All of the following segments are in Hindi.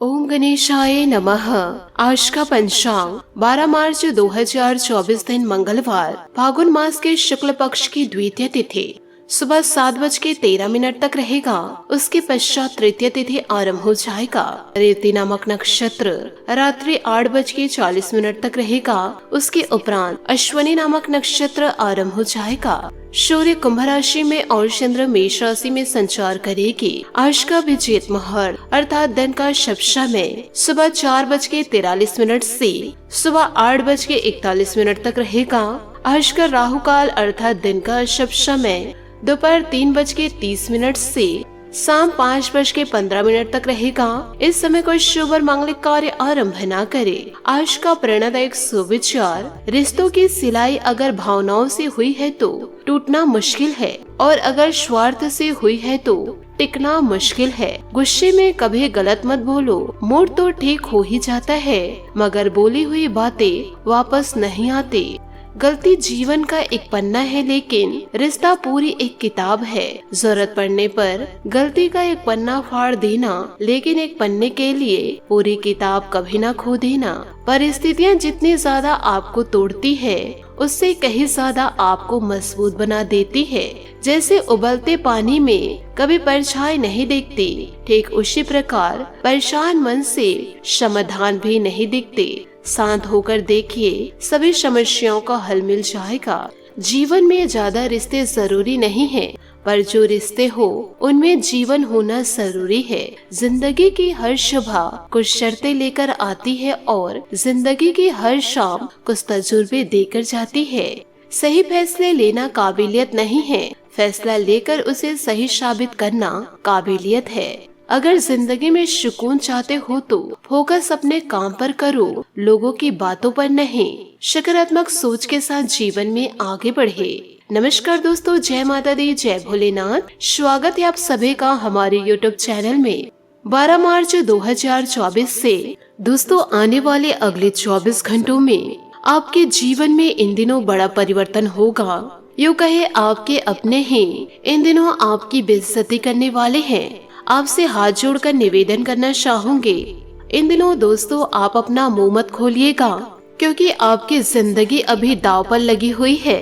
ओम गणेशाय नमः। आज का पंचांग 12 मार्च 2024 दिन मंगलवार, फागुन मास के शुक्ल पक्ष की द्वितीय तिथि सुबह 7:13 तक रहेगा। उसके पश्चात तृतीय तिथि आरंभ हो जाएगा। रेवती नामक नक्षत्र रात्रि 8:40 तक रहेगा। उसके उपरांत अश्विनी नामक नक्षत्र आरंभ हो जाएगा। सूर्य कुंभ राशि में और चंद्र मेष राशि में संचार करेगी। आज का विजेत मुहूर्त अर्थात दिन का शुभ समय सुबह 4:43 से सुबह 8:41 तक रहेगा। आज का राहु काल अर्थात दिन का शुभ समय दोपहर 3:30 से शाम 5:15 तक रहेगा। इस समय कोई शुभ और मांगलिक कार्य आरंभ न करे। आज का प्रेरणादायक सुविचार, रिश्तों की सिलाई अगर भावनाओं से हुई है तो टूटना मुश्किल है, और अगर स्वार्थ से हुई है तो टिकना मुश्किल है। गुस्से में कभी गलत मत बोलो। मूड तो ठीक हो ही जाता है, मगर बोली हुई बातें वापस नहीं आती। गलती जीवन का एक पन्ना है, लेकिन रिश्ता पूरी एक किताब है। जरूरत पड़ने पर गलती का एक पन्ना फाड़ देना, लेकिन एक पन्ने के लिए पूरी किताब कभी ना खो देना। परिस्थितियाँ जितनी ज्यादा आपको तोड़ती है, उससे कहीं ज्यादा आपको मजबूत बना देती है। जैसे उबलते पानी में कभी परछाई नहीं दिखती, ठीक उसी प्रकार परेशान मन से समाधान भी नहीं दिखते। शांत होकर देखिए, सभी समस्याओं का हल मिल जाएगा। जीवन में ज्यादा रिश्ते जरूरी नहीं है, पर जो रिश्ते हो उनमें जीवन होना जरूरी है। जिंदगी की हर सुबह कुछ शर्तें लेकर आती है, और जिंदगी की हर शाम कुछ तजुर्बे देकर जाती है। सही फैसले लेना काबिलियत नहीं है, फैसला लेकर उसे सही साबित करना काबिलियत है। अगर जिंदगी में सुकून चाहते हो तो फोकस अपने काम पर करो, लोगों की बातों पर नहीं। सकारात्मक सोच के साथ जीवन में आगे बढ़े। नमस्कार दोस्तों, जय माता दी, जय भोलेनाथ। स्वागत है आप सभी का हमारे YouTube चैनल में। 12 मार्च 2024 से दोस्तों आने वाले अगले 24 घंटों में आपके जीवन में इन दिनों बड़ा परिवर्तन होगा। यूँ कहे आपके अपने ही इन दिनों आपकी बेइज्जती करने वाले हैं। आपसे हाथ जोड़कर निवेदन करना चाहूंगे, इन दिनों दोस्तों आप अपना मुंह मत खोलिएगा, क्योंकि आपकी जिंदगी अभी दांव पर लगी हुई है।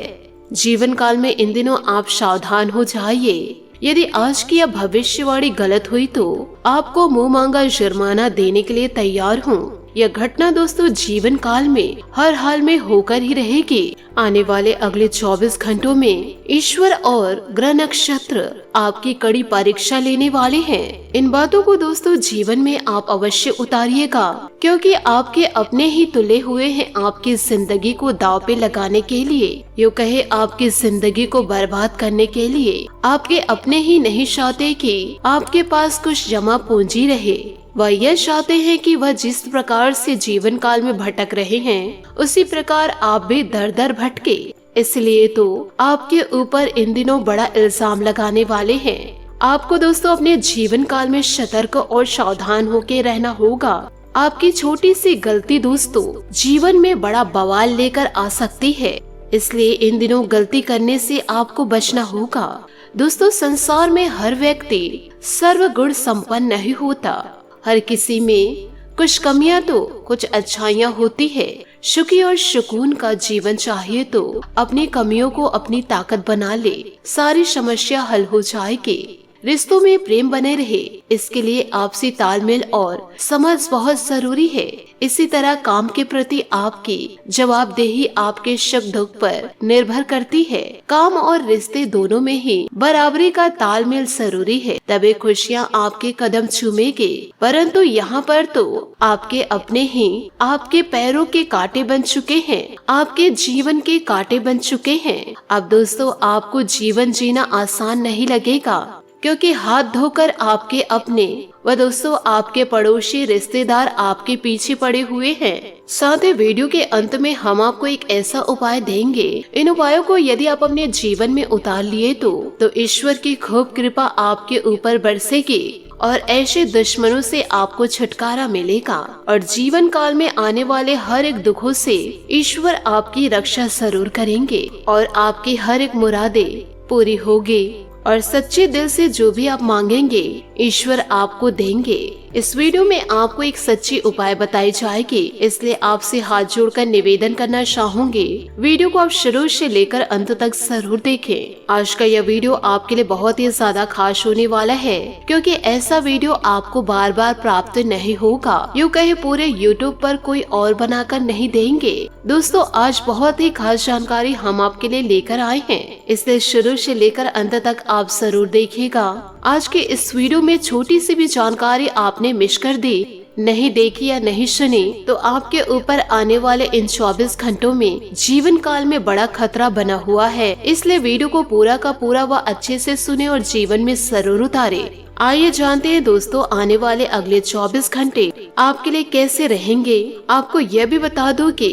जीवन काल में इन दिनों आप सावधान हो जाइए। यदि आज की यह भविष्यवाणी गलत हुई तो आपको मुंह मांगा जुर्माना देने के लिए तैयार हूँ। यह घटना दोस्तों जीवन काल में हर हाल में होकर ही रहेगी। आने वाले अगले 24 घंटों में ईश्वर और ग्रह नक्षत्र आपकी कड़ी परीक्षा लेने वाले हैं। इन बातों को दोस्तों जीवन में आप अवश्य उतारिएगा, क्योंकि आपके अपने ही तुले हुए हैं आपकी जिंदगी को दांव पे लगाने के लिए। यूँ कहे आपकी जिंदगी को बर्बाद करने के लिए। आपके अपने ही नहीं चाहते कि आपके पास कुछ जमा पूंजी रहे, वह यह चाहते हैं कि वह जिस प्रकार से जीवन काल में भटक रहे हैं, उसी प्रकार आप भी दर दर भटके। इसलिए तो आपके ऊपर इन दिनों बड़ा इल्जाम लगाने वाले हैं। आपको दोस्तों अपने जीवन काल में सतर्क और सावधान होकर रहना होगा। आपकी छोटी सी गलती दोस्तों जीवन में बड़ा बवाल लेकर आ सकती है, इसलिए इन दिनों गलती करने से आपको बचना होगा। दोस्तों संसार में हर व्यक्ति सर्वगुण संपन्न नहीं होता। हर किसी में कुछ कमियां तो कुछ अच्छाइयां होती है। सुखी और सुकून का जीवन चाहिए तो अपनी कमियों को अपनी ताकत बना ले, सारी समस्या हल हो जाएगी। रिश्तों में प्रेम बने रहे, इसके लिए आपसी तालमेल और समझ बहुत जरूरी है। इसी तरह काम के प्रति आपकी जवाबदेही आपके सुख दुख पर निर्भर करती है। काम और रिश्ते दोनों में ही बराबरी का तालमेल जरूरी है, तभी खुशियाँ आपके कदम चूमेंगे। परंतु यहाँ पर तो आपके अपने ही आपके पैरों के कांटे बन चुके हैं, आपके जीवन के कांटे बन चुके हैं। अब दोस्तों आपको जीवन जीना आसान नहीं लगेगा, क्योंकि हाथ धोकर आपके अपने व दोस्तों आपके पड़ोसी रिश्तेदार आपके पीछे पड़े हुए हैं। साथ ही वीडियो के अंत में हम आपको एक ऐसा उपाय देंगे। इन उपायों को यदि आप अपने जीवन में उतार लिए तो ईश्वर की खूब कृपा आपके ऊपर बरसेगी, और ऐसे दुश्मनों से आपको छुटकारा मिलेगा। और जीवन काल में आने वाले हर एक दुखों से ईश्वर आपकी रक्षा जरूर करेंगे, और आपकी हर एक मुरादें पूरी होगी। और सच्चे दिल से जो भी आप मांगेंगे ईश्वर आपको देंगे। इस वीडियो में आपको एक सच्ची उपाय बताई जाएगी, इसलिए आपसे हाथ जोड़कर निवेदन करना चाहूंगी, वीडियो को आप शुरू से लेकर अंत तक जरूर देखें। आज का यह वीडियो आपके लिए बहुत ही ज्यादा खास होने वाला है, क्योंकि ऐसा वीडियो आपको बार बार प्राप्त नहीं होगा, यूँ कहे पूरे YouTube पर कोई और बनाकर नहीं देंगे। दोस्तों, आज बहुत ही खास जानकारी हम आपके लिए लेकर आए हैं, इसलिए शुरू से लेकर अंत तक आप जरूर देखिएगा। आज के इस वीडियो में छोटी सी भी जानकारी आपने मिस कर दी, नहीं देखी या नहीं सुनी, तो आपके ऊपर आने वाले इन 24 घंटों में जीवन काल में बड़ा खतरा बना हुआ है। इसलिए वीडियो को पूरा का पूरा व अच्छे से सुने और जीवन में जरूर उतारे। आइए जानते हैं दोस्तों, आने वाले अगले 24 घंटे आपके लिए कैसे रहेंगे। आपको यह भी बता दूं कि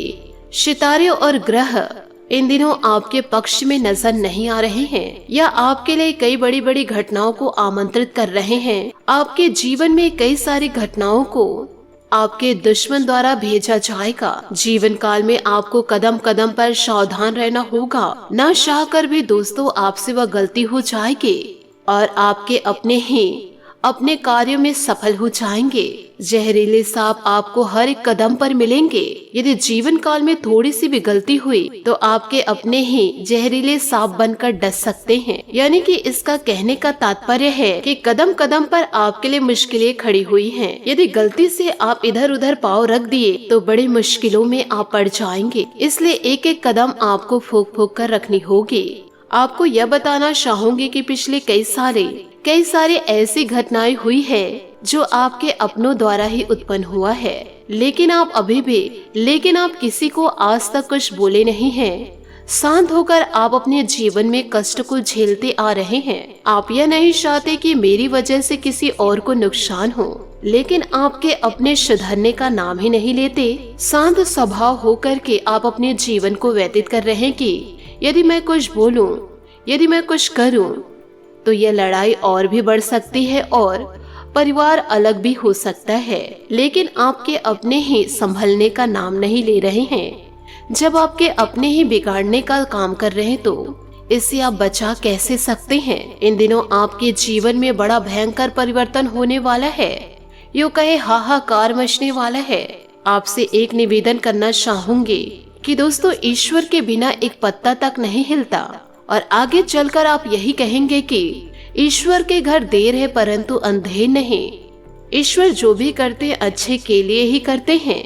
सितारे और ग्रह इन दिनों आपके पक्ष में नजर नहीं आ रहे हैं, या आपके लिए कई बड़ी बड़ी घटनाओं को आमंत्रित कर रहे हैं। आपके जीवन में कई सारी घटनाओं को आपके दुश्मन द्वारा भेजा जाएगा। जीवन काल में आपको कदम कदम पर सावधान रहना होगा, ना चाह कर भी दोस्तों आपसे वह गलती हो जाएगी और आपके अपने कार्यों में सफल हो जाएंगे। जहरीले सांप आपको हर एक कदम पर मिलेंगे। यदि जीवन काल में थोड़ी सी भी गलती हुई तो आपके अपने ही जहरीले सांप बनकर डस सकते हैं। यानी कि इसका कहने का तात्पर्य है कि कदम कदम पर आपके लिए मुश्किलें खड़ी हुई हैं। यदि गलती से आप इधर उधर पाँव रख दिए तो बड़ी मुश्किलों में आप पड़ जाएंगे। इसलिए एक एक कदम आपको फूंक फूंक कर रखनी होगी। आपको यह बताना चाहूंगी कि पिछले कई सारे ऐसी घटनाएं हुई है जो आपके अपनों द्वारा ही उत्पन्न हुआ है, लेकिन आप किसी को आज तक कुछ बोले नहीं हैं। शांत होकर आप अपने जीवन में कष्ट को झेलते आ रहे हैं। आप यह नहीं चाहते कि मेरी वजह से किसी और को नुकसान हो, लेकिन आपके अपने सुधरने का नाम ही नहीं लेते। शांत स्वभाव होकर के आप अपने जीवन को व्यतीत कर रहे हैं कि यदि मैं कुछ बोलूं, यदि मैं कुछ करूं, तो यह लड़ाई और भी बढ़ सकती है और परिवार अलग भी हो सकता है। लेकिन आपके अपने ही संभलने का नाम नहीं ले रहे हैं। जब आपके अपने ही बिगाड़ने का काम कर रहे हैं तो इससे आप बचा कैसे सकते हैं। इन दिनों आपके जीवन में बड़ा भयंकर परिवर्तन होने वाला है, यूँ कहे हाहाकार मचने वाला है। आपसे एक निवेदन करना चाहूंगी कि दोस्तों, ईश्वर के बिना एक पत्ता तक नहीं हिलता और आगे चलकर आप यही कहेंगे कि ईश्वर के घर देर है परंतु अंधेर नहीं। ईश्वर जो भी करते अच्छे के लिए ही करते हैं।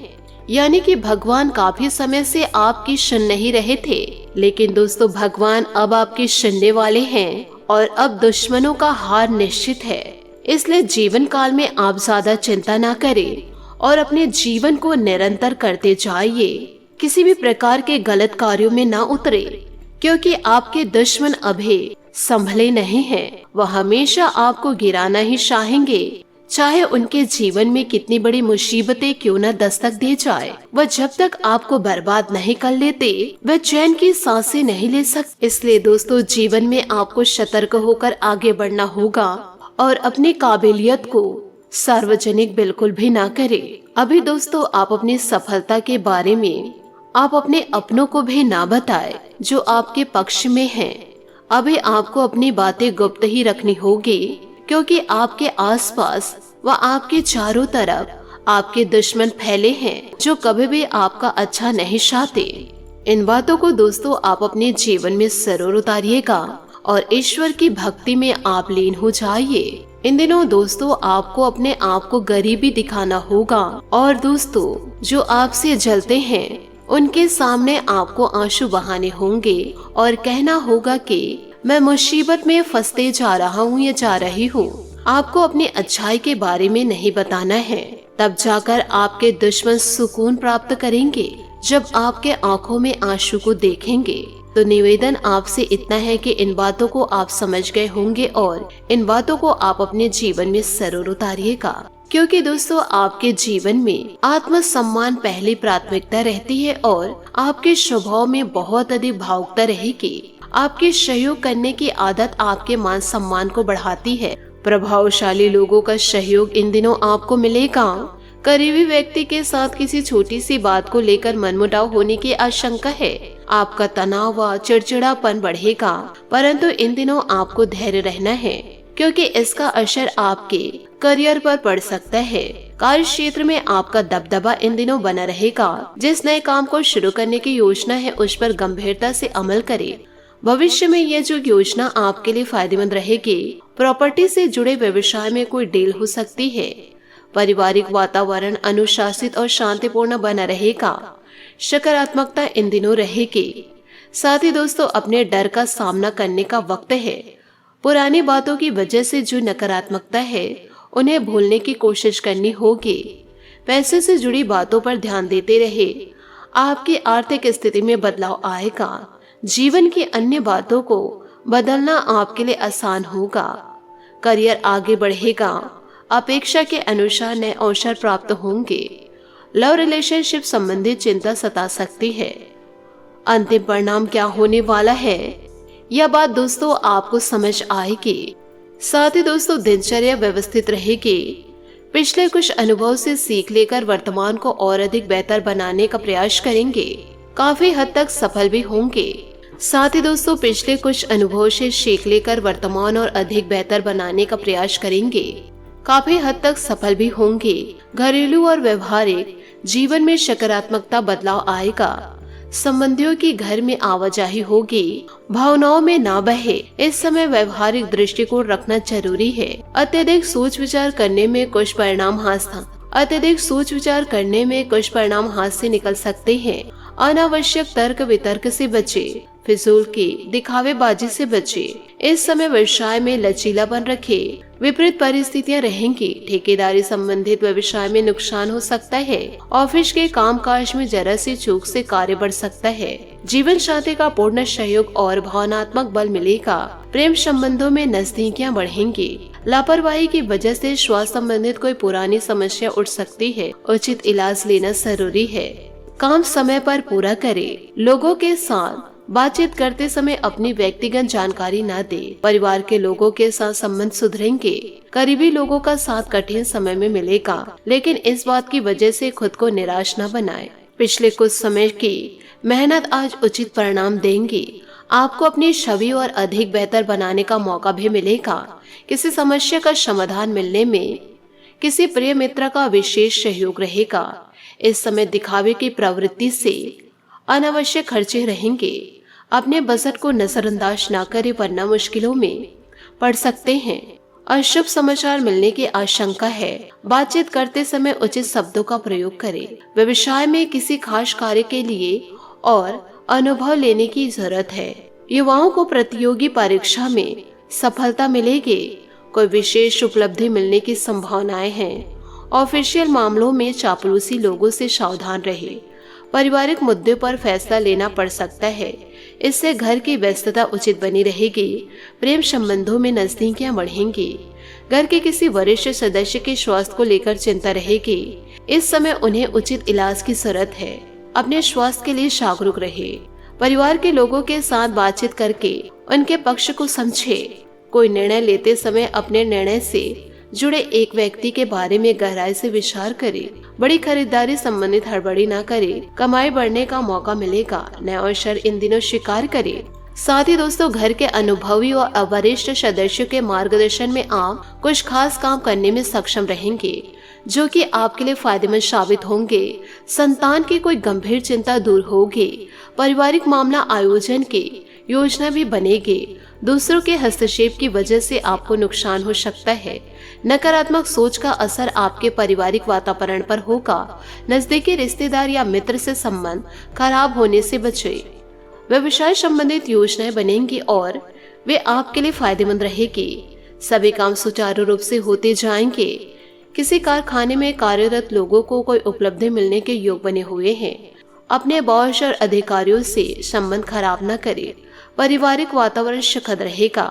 यानी कि भगवान काफी समय से आपकी सुन नहीं रहे थे, लेकिन दोस्तों भगवान अब आपकी सुनने वाले हैं और अब दुश्मनों का हार निश्चित है। इसलिए जीवन काल में आप ज्यादा चिंता ना करें और अपने जीवन को निरंतर करते जाइए। किसी भी प्रकार के गलत कार्यों में ना उतरे, क्योंकि आपके दुश्मन अभी संभले नहीं हैं। वह हमेशा आपको गिराना ही चाहेंगे, चाहे उनके जीवन में कितनी बड़ी मुसीबतें क्यों न दस्तक दे जाए। वह जब तक आपको बर्बाद नहीं कर लेते वह चैन की सांसें नहीं ले सकते। इसलिए दोस्तों, जीवन में आपको सतर्क होकर आगे बढ़ना होगा और अपनी काबिलियत को सार्वजनिक बिल्कुल भी ना करें। अभी दोस्तों, आप अपनी सफलता के बारे में आप अपने अपनों को भी ना बताएं जो आपके पक्ष में हैं। अभी आपको अपनी बातें गुप्त ही रखनी होगी, क्योंकि आपके आसपास व आपके चारों तरफ आपके दुश्मन फैले हैं जो कभी भी आपका अच्छा नहीं चाहते। इन बातों को दोस्तों आप अपने जीवन में जरूर उतारिएगा और ईश्वर की भक्ति में आप लीन हो जाइए। इन दिनों दोस्तों आपको अपने आप को गरीबी दिखाना होगा और दोस्तों जो आपसे जलते हैं उनके सामने आपको आंसू बहाने होंगे और कहना होगा कि मैं मुसीबत में फंसते जा रहा हूँ या जा रही हूँ। आपको अपनी अच्छाई के बारे में नहीं बताना है, तब जाकर आपके दुश्मन सुकून प्राप्त करेंगे जब आपके आंखों में आंसू को देखेंगे। तो निवेदन आपसे इतना है कि इन बातों को आप समझ गए होंगे और इन बातों को आप अपने जीवन में जरूर उतारिएगा, क्योंकि दोस्तों आपके जीवन में आत्मसम्मान पहली प्राथमिकता रहती है और आपके स्वभाव में बहुत अधिक भावुकता रहेगी। आपके सहयोग करने की आदत आपके मान सम्मान को बढ़ाती है। प्रभावशाली लोगों का सहयोग इन दिनों आपको मिलेगा। करीबी व्यक्ति के साथ किसी छोटी सी बात को लेकर मनमुटाव होने की आशंका है। आपका तनाव व चिड़चिड़ापन बढ़ेगा, परंतु इन दिनों आपको धैर्य रहना है, क्योंकि इसका असर आपके करियर पर पड़ सकता है। कार्य क्षेत्र में आपका दबदबा इन दिनों बना रहेगा। जिस नए काम को शुरू करने की योजना है उस पर गंभीरता से अमल करें। भविष्य में यह जो योजना आपके लिए फायदेमंद रहेगी। प्रॉपर्टी से जुड़े व्यवसाय में कोई डील हो सकती है। पारिवारिक वातावरण अनुशासित और शांतिपूर्ण बना रहेगा। सकारात्मकता इन दिनों रहेगी। साथ ही दोस्तों, अपने डर का सामना करने का वक्त है। पुरानी बातों की वजह से जो नकारात्मकता है उन्हें भूलने की कोशिश करनी होगी। पैसे से जुड़ी बातों पर ध्यान देते रहे। आपकी आर्थिक स्थिति में बदलाव आएगा। जीवन की अन्य बातों को बदलना आपके लिए आसान होगा। करियर आगे बढ़ेगा। अपेक्षा के अनुसार नए अवसर प्राप्त होंगे। लव रिलेशनशिप संबंधित चिंता सता सकती है। अंतिम परिणाम क्या होने वाला है, यह बात दोस्तों आपको समझ आएगी। साथ ही दोस्तों, दिनचर्या व्यवस्थित रहेगी। पिछले कुछ अनुभव से सीख लेकर वर्तमान को और अधिक बेहतर बनाने का प्रयास करेंगे। काफी हद तक सफल भी होंगे। साथ ही दोस्तों, पिछले कुछ अनुभव से सीख लेकर वर्तमान और अधिक बेहतर बनाने का प्रयास करेंगे। काफी हद तक सफल भी होंगे। घरेलू और व्यवहारिक जीवन में सकारात्मकता बदलाव आएगा। संबंधियों की घर में आवाजाही होगी। भावनाओं में ना बहे। इस समय व्यवहारिक दृष्टिकोण रखना जरूरी है। अत्यधिक सोच विचार करने में कुछ परिणाम हाथ से निकल सकते हैं। अनावश्यक तर्क वितर्क से बचे। फिजूल की दिखावेबाजी से बचे। इस समय व्यवसाय में लचीलापन रखे। विपरीत परिस्थितियां रहेंगी। ठेकेदारी संबंधित व्यवसाय में नुकसान हो सकता है। ऑफिस के कामकाज में जरा सी चूक से कार्य बढ़ सकता है। जीवन साथी का पूर्ण सहयोग और भावनात्मक बल मिलेगा। प्रेम संबंधों में नजदीकियां बढ़ेंगी। लापरवाही की वजह से स्वास्थ्य संबंधित कोई पुरानी समस्या उठ सकती है। उचित इलाज लेना जरूरी है। काम समय पर पूरा करें। लोगों के साथ बातचीत करते समय अपनी व्यक्तिगत जानकारी न दे। परिवार के लोगों के साथ संबंध सुधरेंगे। करीबी लोगों का साथ कठिन समय में मिलेगा, लेकिन इस बात की वजह से खुद को निराश न बनाए। पिछले कुछ समय की मेहनत आज उचित परिणाम देंगी। आपको अपनी छवि और अधिक बेहतर बनाने का मौका भी मिलेगा। किसी समस्या का समाधान मिलने में किसी प्रिय मित्र का विशेष सहयोग रहेगा। इस समय दिखावे की प्रवृत्ति से अनावश्यक खर्चे रहेंगे। अपने बजट को नजरअंदाज न करें, वरना मुश्किलों में पड़ सकते हैं। अशुभ समाचार मिलने की आशंका है। बातचीत करते समय उचित शब्दों का प्रयोग करें। व्यवसाय में किसी खास कार्य के लिए और अनुभव लेने की जरूरत है। युवाओं को प्रतियोगी परीक्षा में सफलता मिलेगी। कोई विशेष उपलब्धि मिलने की संभावनाएं हैं। ऑफिशियल मामलों में चापलूसी लोगों से सावधान रहे। पारिवारिक मुद्दे पर फैसला लेना पड़ सकता है। इससे घर की व्यस्तता उचित बनी रहेगी। प्रेम संबंधों में नजदीकियां बढ़ेंगी। घर के किसी वरिष्ठ सदस्य के स्वास्थ्य को लेकर चिंता रहेगी। इस समय उन्हें उचित इलाज की जरूरत है। अपने स्वास्थ्य के लिए जागरूक रहे। परिवार के लोगों के साथ बातचीत करके उनके पक्ष को समझे। कोई निर्णय लेते समय अपने निर्णय से जुड़े एक व्यक्ति के बारे में गहराई से विचार करें। बड़ी खरीदारी संबंधित हड़बड़ी न करें। कमाई बढ़ने का मौका मिलेगा। नए अवसर इन दिनों स्वीकार करें। साथ ही दोस्तों, घर के अनुभवी और वरिष्ठ सदस्यों के मार्गदर्शन में आप कुछ खास काम करने में सक्षम रहेंगे, जो कि आपके लिए फायदेमंद साबित होंगे। संतान की कोई गंभीर चिंता दूर होगी। पारिवारिक मामला आयोजन की योजना भी बनेगी। दूसरों के हस्तक्षेप की वजह से आपको नुकसान हो सकता है। नकारात्मक सोच का असर आपके पारिवारिक वातावरण पर होगा। नजदीकी रिश्तेदार या मित्र से संबंध खराब होने से बचें। व्यवसाय संबंधित योजनाएं बनेंगी और वे आपके लिए फायदेमंद रहेगी। सभी काम सुचारू रूप से होते जाएंगे। किसी कारखाने में कार्यरत लोगों को कोई उपलब्धि मिलने के योग बने हुए हैं। अपने बॉस और अधिकारियों से संबंध खराब न करें। पारिवारिक वातावरण सुखद रहेगा।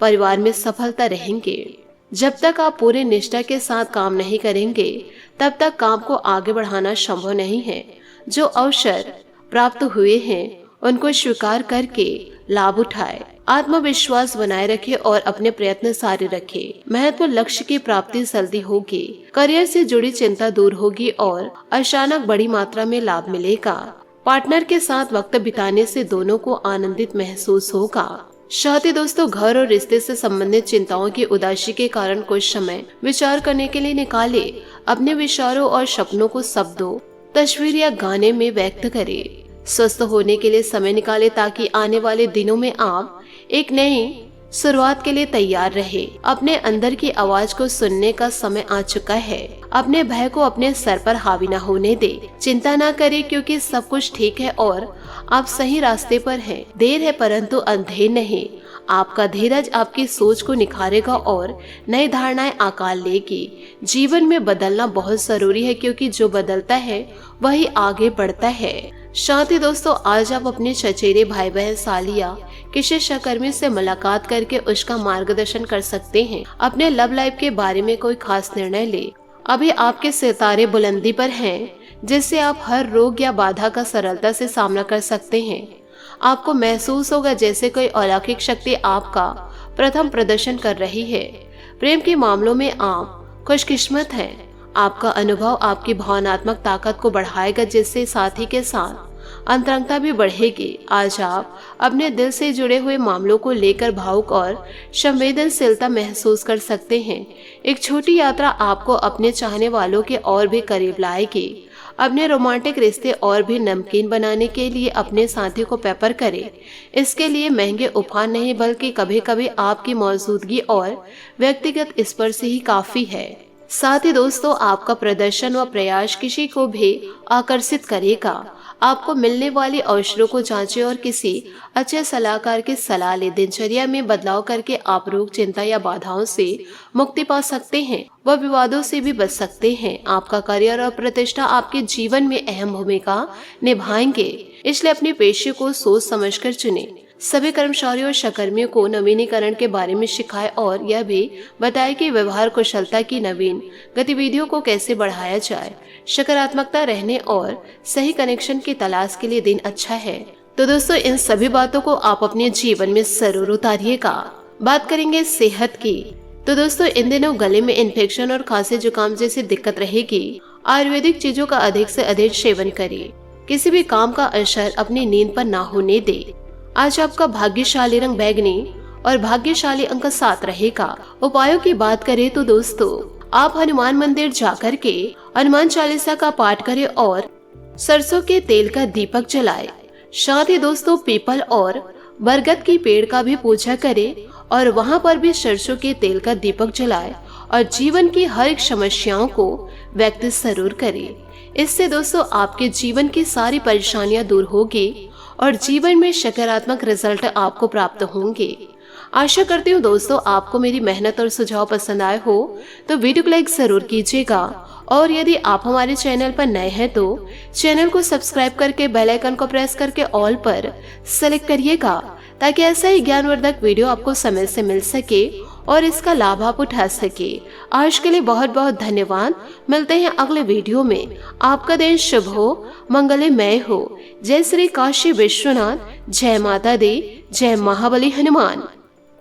परिवार में सफलता रहेंगे। जब तक आप पूरे निष्ठा के साथ काम नहीं करेंगे, तब तक काम को आगे बढ़ाना संभव नहीं है। जो अवसर प्राप्त हुए हैं उनको स्वीकार करके लाभ उठाए। आत्मविश्वास बनाए रखें और अपने प्रयत्न जारी रखें। महत्वपूर्ण लक्ष्य की प्राप्ति जल्दी होगी। करियर से जुड़ी चिंता दूर होगी और अचानक बड़ी मात्रा में लाभ मिलेगा। पार्टनर के साथ वक्त बिताने से दोनों को आनंदित महसूस होगा। साथ ही दोस्तों घर और रिश्ते से संबंधित चिंताओं की उदासी के कारण कुछ समय विचार करने के लिए निकाले। अपने विचारों और सपनों को शब्दों, तस्वीर या गाने में व्यक्त करें। स्वस्थ होने के लिए समय निकाले ताकि आने वाले दिनों में आप एक नई शुरुआत के लिए तैयार रहे। अपने अंदर की आवाज को सुनने का समय आ चुका है। अपने भय को अपने सर पर हावी न होने दे। चिंता न करें क्योंकि सब कुछ ठीक है और आप सही रास्ते पर हैं। देर है परंतु अंधेर नहीं। आपका धीरज आपकी सोच को निखारेगा और नई धारणाएं आकार लेगी। जीवन में बदलना बहुत जरूरी है क्योंकि जो बदलता है वही आगे बढ़ता है। साथ ही दोस्तों आज आप अपने चचेरे भाई बहन, सालिया किसी सहकर्मी से मुलाकात करके उसका मार्गदर्शन कर सकते हैं। अपने लव लाइफ के बारे में कोई खास निर्णय ले। अभी आपके सितारे बुलंदी पर हैं, जिससे आप हर रोग या बाधा का सरलता से सामना कर सकते हैं। आपको महसूस होगा जैसे कोई अलौकिक शक्ति आपका प्रथम प्रदर्शन कर रही है। प्रेम के मामलों में आप खुशकिस्मत हैं। आपका अनुभव आपकी भावनात्मक ताकत को बढ़ाएगा, जिससे साथी के साथ अंतरंगता भी बढ़ेगी। आज आप अपने दिल से जुड़े हुए मामलों को लेकर भावुक और संवेदनशीलता महसूस कर सकते हैं। एक छोटी यात्रा आपको अपने चाहने वालों के और भी करीब लाएगी। अपने रोमांटिक रिश्ते और भी नमकीन बनाने के लिए अपने साथी को पेपर करें। इसके लिए महंगे उपहार नहीं बल्कि कभी कभी आपकी मौजूदगी और व्यक्तिगत स्पर्श ही काफी है। साथ ही दोस्तों आपका प्रदर्शन व प्रयास किसी को भी आकर्षित करेगा। आपको मिलने वाले अवसरों को जांचें और किसी अच्छे सलाहकार की सलाह लें। दिनचर्या में बदलाव करके आप रोग, चिंता या बाधाओं से मुक्ति पा सकते हैं व विवादों से भी बच सकते हैं। आपका करियर और प्रतिष्ठा आपके जीवन में अहम भूमिका निभाएंगे, इसलिए अपने पेशे को सोच समझकर चुनें। सभी कर्मचारियों और सहकर्मियों को नवीनीकरण के बारे में सिखाएं और यह भी बताएं कि व्यवहार कुशलता की नवीन गतिविधियों को कैसे बढ़ाया जाए। सकारात्मकता रहने और सही कनेक्शन की तलाश के लिए दिन अच्छा है। तो दोस्तों इन सभी बातों को आप अपने जीवन में जरूर उतारिएगा। बात करेंगे सेहत की। तो दोस्तों इन दिनों गले में इन्फेक्शन और खांसी जुकाम जैसी दिक्कत रहेगी। आयुर्वेदिक चीजों का अधिक से अधिक सेवन करें। किसी भी काम का असर अपनी नींद पर ना होने दे। आज आपका भाग्यशाली रंग बैगनी और भाग्यशाली अंक 7 रहेगा। उपायों की बात करें तो दोस्तों आप हनुमान मंदिर जाकर के हनुमान चालीसा का पाठ करें और सरसों के तेल का दीपक जलाएं। साथ ही दोस्तों पीपल और बरगद की पेड़ का भी पूजा करें और वहां पर भी सरसों के तेल का दीपक जलाएं और जीवन की हर एक समस्याओं को व्यक्त जरूर करें। इससे दोस्तों आपके जीवन की सारी परेशानियां दूर होगी और जीवन में सकारात्मक रिजल्ट आपको प्राप्त होंगे। आशा करती हूँ दोस्तों आपको मेरी मेहनत और सुझाव पसंद आए हो तो वीडियो को लाइक जरूर कीजिएगा और यदि आप हमारे चैनल पर नए हैं तो चैनल को सब्सक्राइब करके बेल आइकन को प्रेस करके ऑल पर सेलेक्ट करिएगा ताकि ऐसा ही ज्ञानवर्धक वीडियो आपको समय से मिल सके और इसका लाभ आप उठा सके। आज के लिए बहुत बहुत धन्यवाद। मिलते हैं अगले वीडियो में। आपका दिन शुभ हो, मंगलमय हो। जय श्री काशी विश्वनाथ, जय माता दी, जय महाबली हनुमान।